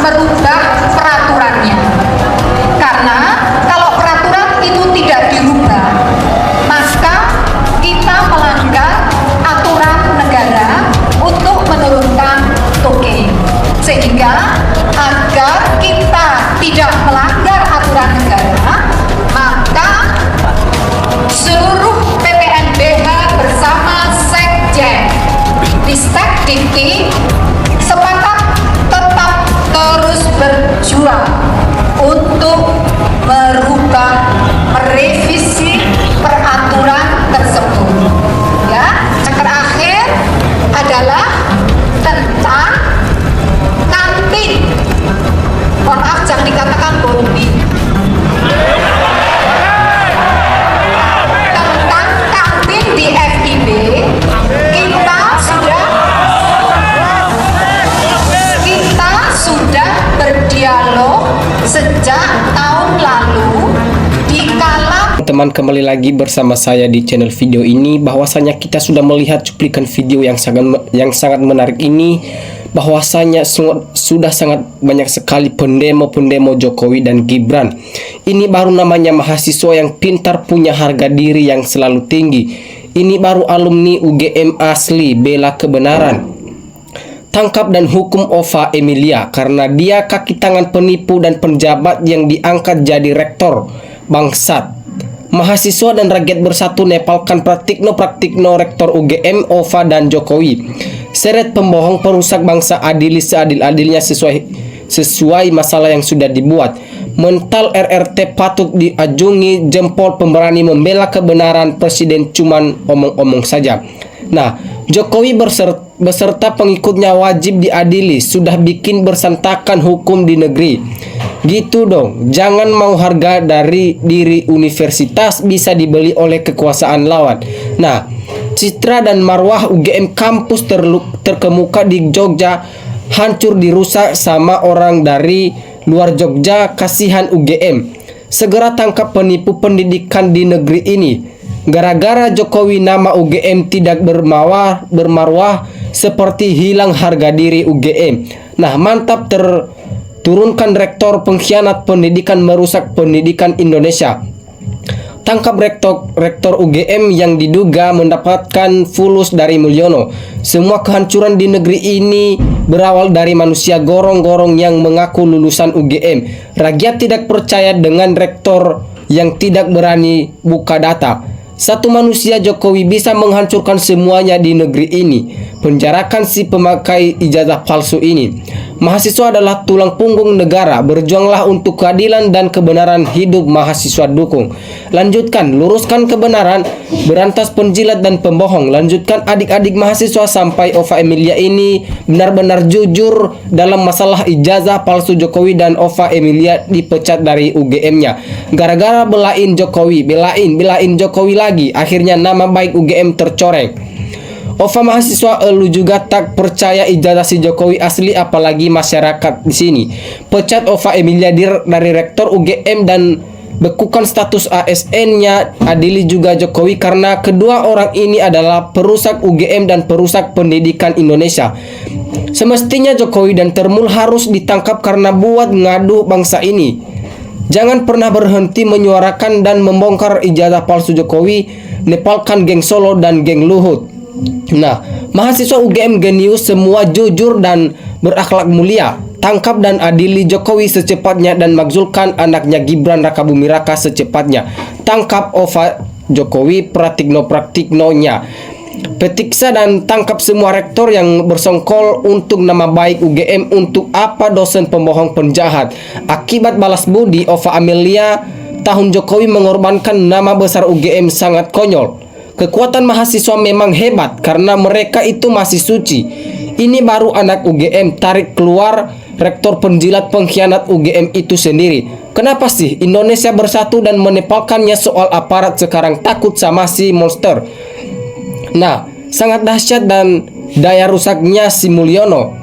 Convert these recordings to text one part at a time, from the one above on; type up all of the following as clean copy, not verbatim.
merubah peraturannya. Karena kalau peraturan itu tidak dirubah, maka kita melanggar aturan negara untuk menurunkan toke. Sehingga agar kita tidak melanggar aturan negara, maka seluruh PPNBH bersama Sekjen Ristek Dikti sepakat tetap terus berjuang untuk merubah, merevisi peraturan tersebut. Ya, yang terakhir adalah tentang kantin. Mohon maaf, jangan dikatakan bombi. Tentang kantin di FIB, kita sudah berdialog sejak tahun lalu di kala. Teman, kembali lagi bersama saya di channel video ini. Bahwasanya kita sudah melihat cuplikan video yang sangat menarik ini, bahwasanya sudah sangat banyak sekali pendemo Jokowi dan Gibran. Ini baru namanya mahasiswa yang pintar, punya harga diri yang selalu tinggi. Ini baru alumni UGM asli, bela kebenaran. Tangkap dan hukum Ova Emilia karena dia kaki tangan penipu dan penjabat yang diangkat jadi rektor. Bangsat. Mahasiswa dan rakyat bersatu nepalkan praktikno rektor UGM, Ova dan Jokowi. Seret pembohong, perusak bangsa, adili seadil-adilnya sesuai masalah yang sudah dibuat. Mental RRT patut diajungi, jempol pemberani membela kebenaran. Presiden cuman omong-omong saja. Nah, Jokowi beserta pengikutnya wajib diadili, sudah bikin bersantakan hukum di negeri. Gitu dong, jangan mau harga dari diri universitas bisa dibeli oleh kekuasaan lawan. Nah, citra dan marwah UGM kampus terkemuka di Jogja hancur dirusak sama orang dari luar Jogja. Kasihan UGM. Segera tangkap penipu pendidikan di negeri ini. Gara-gara Jokowi nama UGM tidak bermarwah, seperti hilang harga diri UGM. Nah, mantap, turunkan rektor pengkhianat pendidikan, merusak pendidikan Indonesia. Tangkap rektor UGM yang diduga mendapatkan fulus dari Mulyono. Semua kehancuran di negeri ini berawal dari manusia gorong-gorong yang mengaku lulusan UGM. Rakyat tidak percaya dengan rektor yang tidak berani buka data. Satu manusia Jokowi bisa menghancurkan semuanya di negeri ini. Penjarakan si pemakai ijazah palsu ini. Mahasiswa adalah tulang punggung negara. Berjuanglah untuk keadilan dan kebenaran, hidup mahasiswa dukung. Lanjutkan, luruskan kebenaran, berantas penjilat dan pembohong. Lanjutkan adik-adik mahasiswa sampai Ova Emilia ini benar-benar jujur dalam masalah ijazah palsu Jokowi dan Ova Emilia dipecat dari UGM-nya. Gara-gara belain Jokowi, belain Jokowi lagi, akhirnya nama baik UGM tercoreng. Ova mahasiswa elu juga tak percaya ijazah si Jokowi asli, apalagi masyarakat di sini. Pecat Ova Emilia dari rektor UGM dan bekukan status ASN-nya. Adili juga Jokowi karena kedua orang ini adalah perusak UGM dan perusak pendidikan Indonesia. Semestinya Jokowi dan Termul harus ditangkap karena buat ngadu bangsa ini. Jangan pernah berhenti menyuarakan dan membongkar ijazah palsu Jokowi. Nepalkan geng Solo dan geng Luhut. Nah, mahasiswa UGM genius, semua jujur dan berakhlak mulia. Tangkap dan adili Jokowi secepatnya dan makzulkan anaknya Gibran Rakabumi Raka secepatnya. Tangkap Ova Jokowi praktikno-praktiknonya. Petiksa dan tangkap semua rektor yang bersongkol untuk nama baik UGM. Untuk apa dosen pembohong penjahat? Akibat balas budi Ova Emilia, tahun Jokowi mengorbankan nama besar UGM sangat konyol. Kekuatan mahasiswa memang hebat karena mereka itu masih suci. Ini baru anak UGM, tarik keluar rektor penjilat pengkhianat UGM itu sendiri. Kenapa sih Indonesia bersatu dan menepalkannya soal aparat sekarang takut sama si monster? Nah, sangat dahsyat dan daya rusaknya si Mulyono.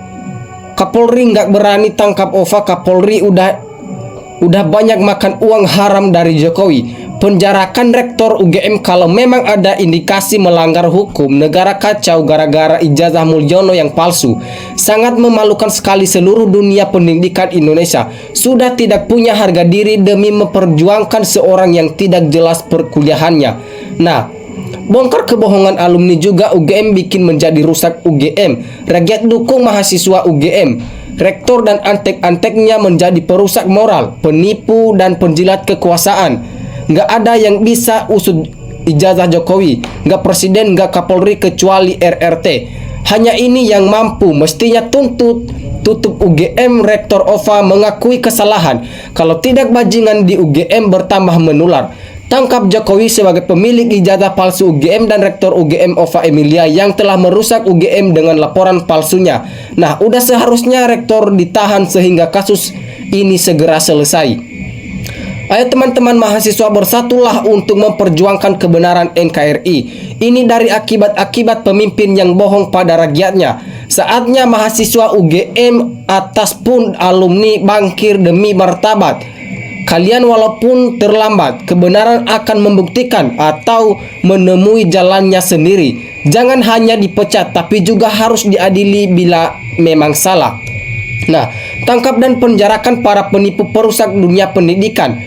Kapolri nggak berani tangkap Ova. Kapolri udah banyak makan uang haram dari Jokowi. penjarakan rektor UGM kalau memang ada indikasi melanggar hukum. Negara kacau gara-gara ijazah Mulyono yang palsu. Sangat memalukan sekali. Seluruh dunia pendidikan Indonesia sudah tidak punya harga diri demi memperjuangkan seorang yang tidak jelas perkuliahannya. Nah, bongkar kebohongan alumni juga UGM bikin menjadi rusak UGM. Rakyat dukung mahasiswa UGM. Rektor dan antek-anteknya menjadi perusak moral, penipu dan penjilat kekuasaan. Nggak ada yang bisa usut ijazah Jokowi, nggak presiden, nggak Kapolri kecuali RRT. Hanya ini yang mampu. Mestinya tutup UGM. Rektor OVA mengakui kesalahan. Kalau tidak, bajingan di UGM bertambah menular. Tangkap Jokowi sebagai pemilik ijazah palsu UGM dan rektor UGM OVA Emilia yang telah merusak UGM dengan laporan palsunya. Nah, udah seharusnya rektor ditahan sehingga kasus ini segera selesai. Ayo teman-teman mahasiswa, bersatulah untuk memperjuangkan kebenaran NKRI. Ini dari akibat-akibat pemimpin yang bohong pada rakyatnya. Saatnya mahasiswa UGM atas pun alumni bangkir demi martabat. Kalian walaupun terlambat, kebenaran akan membuktikan atau menemui jalannya sendiri. Jangan hanya dipecat, tapi juga harus diadili bila memang salah. Nah, tangkap dan penjarakan para penipu perusak dunia pendidikan.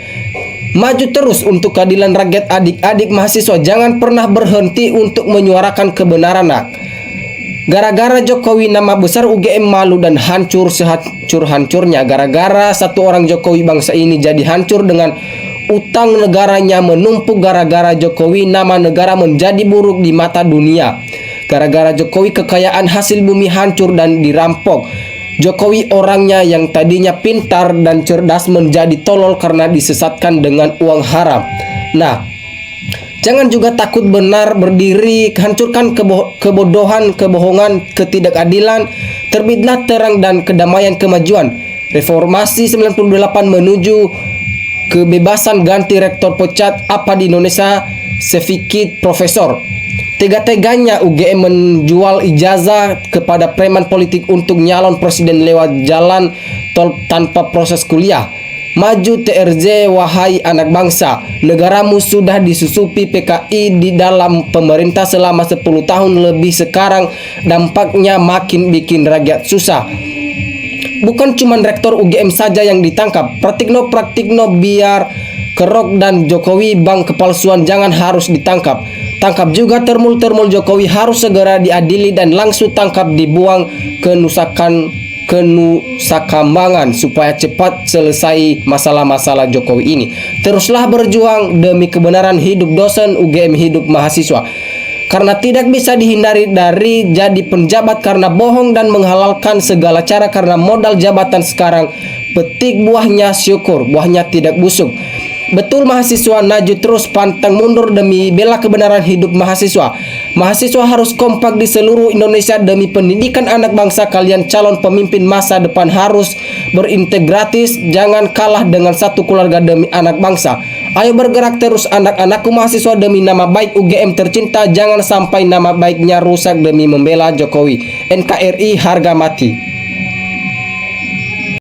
Maju terus untuk keadilan rakyat. Adik-adik mahasiswa, jangan pernah berhenti untuk menyuarakan kebenaran. Gara-gara Jokowi nama besar UGM malu dan hancur sehancur-hancurnya. Gara-gara satu orang Jokowi bangsa ini jadi hancur dengan utang negaranya menumpuk. Gara-gara Jokowi nama negara menjadi buruk di mata dunia. Gara-gara Jokowi kekayaan hasil bumi hancur dan dirampok. Jokowi orangnya yang tadinya pintar dan cerdas menjadi tolol karena disesatkan dengan uang haram. Nah, jangan juga takut benar berdiri. Hancurkan kebodohan, kebohongan, ketidakadilan. Terbitlah terang dan kedamaian kemajuan. Reformasi 98 menuju kebebasan. Ganti rektor pecat. Apa di Indonesia sefikit profesor. Tega-teganya UGM menjual ijazah kepada preman politik untuk nyalon presiden lewat jalan tol tanpa proses kuliah. Maju TRJ, wahai anak bangsa. Negaramu sudah disusupi PKI di dalam pemerintah selama 10 tahun lebih. Sekarang dampaknya makin bikin rakyat susah. Bukan cuma rektor UGM saja yang ditangkap. Praktikno biar Kerok dan Jokowi bank kepalsuan jangan harus ditangkap. Tangkap juga termul-termul Jokowi, harus segera diadili dan langsung tangkap dibuang ke Nusa Kambangan supaya cepat selesai masalah-masalah Jokowi ini. Teruslah berjuang demi kebenaran. Hidup dosen UGM, hidup mahasiswa. Karena tidak bisa dihindari dari jadi penjabat karena bohong dan menghalalkan segala cara karena modal jabatan sekarang. Petik buahnya syukur, buahnya tidak busuk. Betul mahasiswa, maju terus pantang mundur demi bela kebenaran hidup mahasiswa. Mahasiswa harus kompak di seluruh Indonesia demi pendidikan anak bangsa. Kalian calon pemimpin masa depan harus berintegratis. Jangan kalah dengan satu keluarga demi anak bangsa. Ayo bergerak terus anak-anakku mahasiswa demi nama baik UGM tercinta. Jangan sampai nama baiknya rusak demi membela Jokowi. NKRI harga mati.